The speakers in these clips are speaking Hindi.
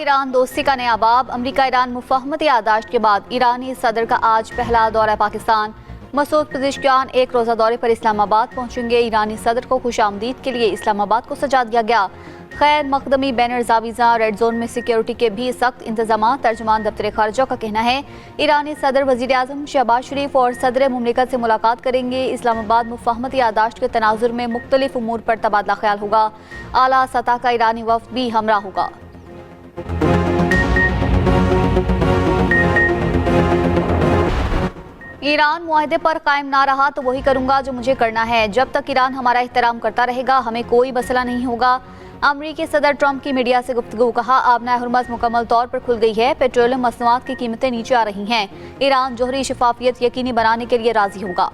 पाक ईरान दोस्ती का नया बाब। अमेरिका ईरान मुफाहमती याददाश्त के बाद ईरानी सदर का आज पहला दौरा पाकिस्तान। मसूद पज़ेश्कियान एक रोज़ा दौरे पर इस्लामाबाद पहुंचेंगे। ईरानी सदर को खुशामदीद के लिए इस्लामाबाद को सजा दिया गया। खैर मकदमी बैनर जावीज़ा, रेड जोन में सिक्योरिटी के भी सख्त इंतजाम। तर्जुमान दफ्तर खारजा का कहना है ईरानी सदर वज़ीर आज़म शहबाज शरीफ और सदर मुमलिकत से मुलाकात करेंगे। इस्लामाबाद मुफाहमती याददाश्त के तनाजुर में मुख्तलिफ उमूर पर तबादला ख्याल होगा। आला सतह का ईरानी वफ़द भी हमरा होगा। ईरान मुआहदे पर कायम ना रहा तो वही करूंगा जो मुझे करना है। जब तक ईरान हमारा एहतराम करता रहेगा हमें कोई मसला नहीं होगा। अमरीकी सदर ट्रंप की मीडिया से गुफ्तगू। कहा आबना हुर्मुज़ मुकम्मल तौर पर खुल गई है। पेट्रोलियम मसनूआत की कीमतें नीचे आ रही हैं। ईरान जोहरी शफाफियत यकीनी बनाने के लिए राजी होगा।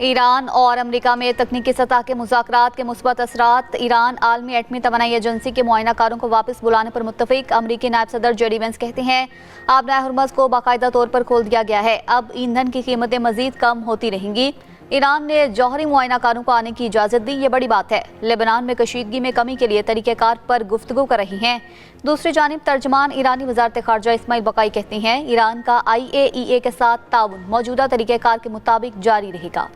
ईरान और अमेरिका में तकनीकी सतह के मुज़ाकरात के मुस्बत असरात। ईरान आलमी एटमी तवानाई एजेंसी के मुआयनाकारों को वापस बुलाने पर मुत्तफिक। अमरीकी नायब सदर जेडी वेंस कहते हैं आबना हुर्मुज़ को बाकायदा तौर पर खोल दिया गया है। अब ईंधन की कीमतें मजीद कम होती रहेंगी। ईरान ने जौहरी मुआयनाकारों को आने की इजाज़त दी, ये बड़ी बात है। लेबनान में कशीदगी में कमी के लिए तरीक़ेकार पर गुफ्तगू कर रही हैं। दूसरी जानिब तर्जमान ईरानी वज़ारत खारजा इस्माइल बकाई कहते हैं ईरान का IAEA के साथ ताउन मौजूदा तरीक़ेकार के मुताबिक जारी रहेगा।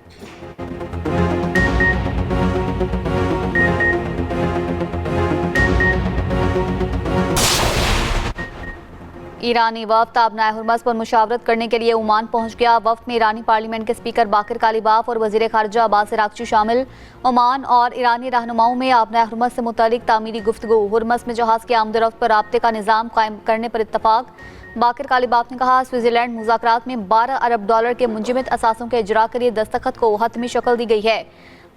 ईरानी वफ़द आबना हुर्मुज़ पर मुशावरत करने के लिए ओमान पहुंच गया। वफ़द में ईरानी पार्लियामेंट के स्पीकर बाकर कालिबाफ और वज़ीर खारजा अब्बास अराग़ची शामिल। ओमान और ईरानी रहनुमाओं में आबना हुर्मुज़ से मुतालिक तामीरी गुफ्तगू। हुर्मुज़ में जहाज़ की आमद-ओ-रफ्त पर राब्ते का निज़ाम कायम करने पर इत्तफाक। बाकर कालिबाफ ने कहा स्विट्ज़रलैंड मुज़ाकरात में $12 अरब के मुंजमद असासों के इजरा के लिए दस्तखत को हतमी शक्ल दी गई है।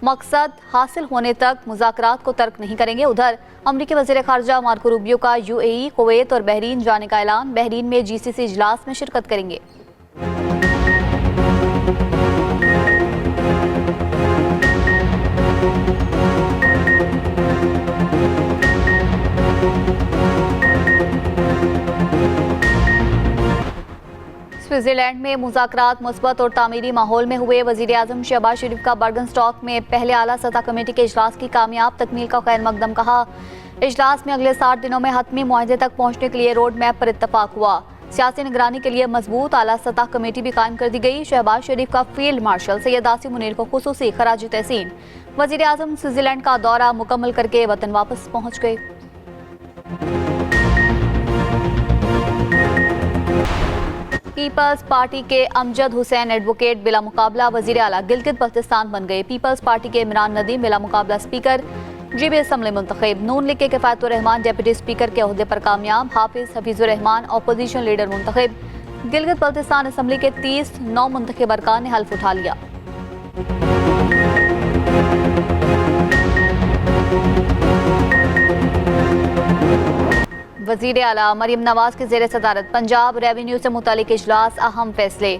मकसद हासिल होने तक मुज़ाकरात को तर्क नहीं करेंगे। उधर अमरीकी वज़ीर खारजा मार्को रूबियो का UAE, कुवैत और बहरीन जाने का ऐलान। बहरीन में GCC इजलास में शिरकत करेंगे। स्विट्ज़रलैंड में मुज़ाकरात मुस्बत और तामीरी माहौल में हुए। वज़ीर आज़म शहबाज शरीफ का बर्गनस्टॉक में पहले आला सतह कमेटी के इजलास की कामयाब तकमील का खैर मकदम। कहा इजलास में अगले 60 दिनों में हतमी मुआहदे तक पहुँचने के लिए रोड मैप पर इत्तफाक हुआ। सियासी निगरानी के लिए मजबूत आला सतह कमेटी भी कायम कर दी गई। शहबाज शरीफ का फील्ड मार्शल सैयद आसिम मुनीर को खुसूसी खराज तहसीन। वज़ीर आज़म स्विट्ज़रलैंड का दौरा मुकम्मल करके वतन वापस पहुँच गए। पीपल्स पार्टी के अमजद हुसैन एडवोकेट बिला मुकाबला वज़ीर आला गिलगित बल्तिस्तान बन गए। पीपल्स पार्टी के इमरान नदीम बिला मुकाबला स्पीकर GB असम्बली मुंतखब। नून लीग के किफ़ायतुर रहमान डिप्टी स्पीकर के ओहदे पर कामयाब। हाफिज हफीजुर रहमान अपोजिशन लीडर मुंतखब। गिलगित बल्तिस्तान असम्बली के 30 नौ मुंतखब अरकान ने हल्फ उठा लिया। वज़ीर आला मरियम नवाज की ज़ेर सदारत पंजाब रेवेन्यू से मुतालिक इजलास। अहम फैसले।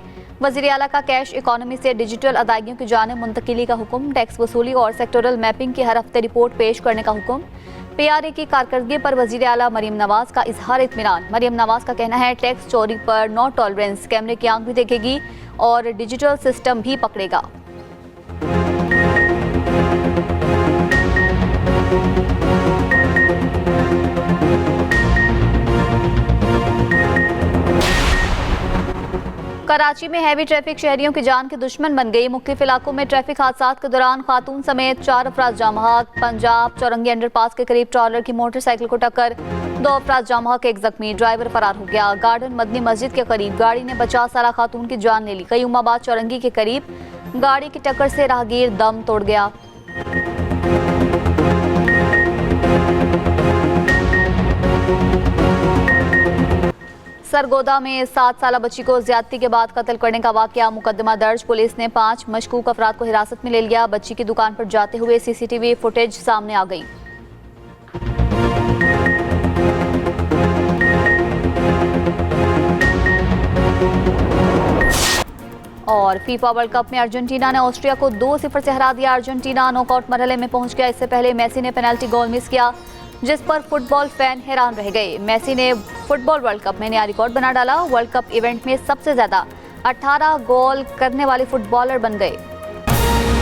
वज़ीर आला का कैश इकॉनमी से डिजिटल अदायगियों की जानिब मुंतकिली का हुक्म। टैक्स वसूली और सेक्टोरल मैपिंग की हर हफ्ते रिपोर्ट पेश करने का हुक्म। PRA की कारकर्दगी पर वज़ीर आला मरियम नवाज का इजहार इत्मीनान। मरियम नवाज का कहना है टैक्स चोरी पर नो टॉलरेंस। कैमरे की आंख भी देखेगी और डिजिटल सिस्टम भी पकड़ेगा। कराची में हैवी ट्रैफिक शहरियों की जान की दुश्मन बन गई। मुख्तलिफ इलाकों में ट्रैफिक हादसात के दौरान खातून समेत 4 अफराद जाम बहक। पंजाब चौरंगी अंडरपास के करीब ट्रॉलर की मोटरसाइकिल को टक्कर। 2 अफराद जाम बहक, एक जख्मी। ड्राइवर फरार हो गया। गार्डन मदनी मस्जिद के करीब गाड़ी ने 50 साला खातून की जान ले ली। कयूमाबाद चौरंगी के करीब गाड़ी की टक्कर से राहगीर दम तोड़ गया। सरगोदा में 7 साला बच्ची को ज्यादती के बाद कत्ल करने का वाकया। मुकदमा दर्ज। पुलिस ने 5 मशकूक अफराद को हिरासत में ले लिया। बच्ची की दुकान पर जाते हुए CCTV फुटेज सामने आ गई। और फीफा वर्ल्ड कप में अर्जेंटीना ने ऑस्ट्रिया को 2-0 से हरा दिया। अर्जेंटीना नॉकआउट मरहले में पहुंच गया। इससे पहले मेसी ने पेनल्टी गोल मिस किया जिस पर फुटबॉल फैन हैरान रह गए। मेसी ने फुटबॉल वर्ल्ड कप में नया रिकॉर्ड बना डाला। वर्ल्ड कप इवेंट में सबसे ज्यादा 18 गोल करने वाले फुटबॉलर बन गए। है।